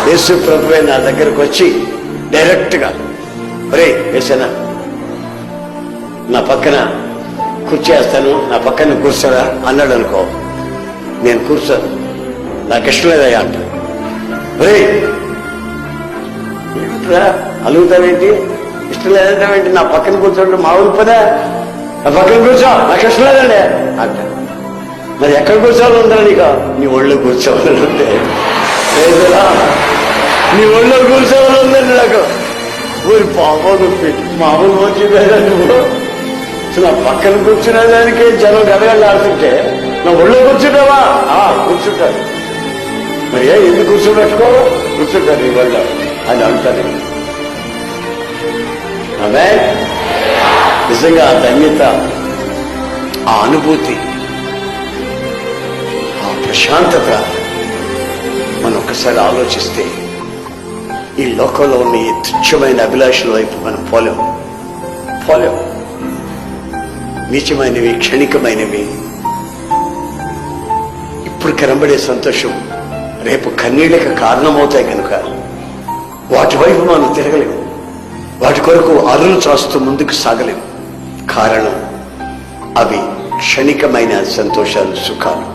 యేసు ప్రభువే నా దగ్గరకు వచ్చి డైరెక్ట్గా, ఒరే యేసన్నా నా పక్కన కుర్చీ వేస్తాను, నా పక్కన కూర్చోరా అన్నాడు అనుకో, నేను కూర్చోను, నాకు ఇష్టం లేదయ్యా అంట. ఒరే ఏమిట్రా అలుగుతావేంటి, ఇష్టం లేదంటావేంటి, నా పక్కన కూర్చోండి మామూలు పదా, నా పక్కన కూర్చో, నాకు ఇష్టం లేదండి అంట. మరి ఎక్కడ కూర్చోవాలి ఉందా నీకు? నీ ఒళ్ళో కూర్చోవాలి ఉంటే, నీ ఒళ్ళో కూర్చోవాలి ఉందండి నాకు. ఊరి పాపం నొప్పి మామూలు వచ్చిపోయా నువ్వు. నా పక్కన కూర్చునే దానికి జనం గడగళ్ళు ఆడుతుంటే నా ఒళ్ళో కూర్చుంటావా? కూర్చుంటారు. మరి ఎందుకు కూర్చోబెట్టుకో, కూర్చుంటారు నీ ఒళ్ళో అని అంటారు. ఆమె నిజంగా ఆ ధన్యత, ఆ అనుభూతి, ఆ ప్రశాంతత మనం ఒక్కసారి ఆలోచిస్తే ఈ లోకంలో ఉన్న ఈ తుచ్చమైన అభిలాషల వైపు మనం పోలేం. నీచమైనవి, క్షణికమైనవి, ఇప్పుడు కనబడే సంతోషం రేపు కన్నీళ్ళకి కారణమవుతాయి కనుక వాటి వైపు మనం తిరగలేము, వాటి కొరకు అరులు చాస్తూ ముందుకు సాగలేము. కారణం అవి క్షణికమైన సంతోషాలు, సుఖాలు.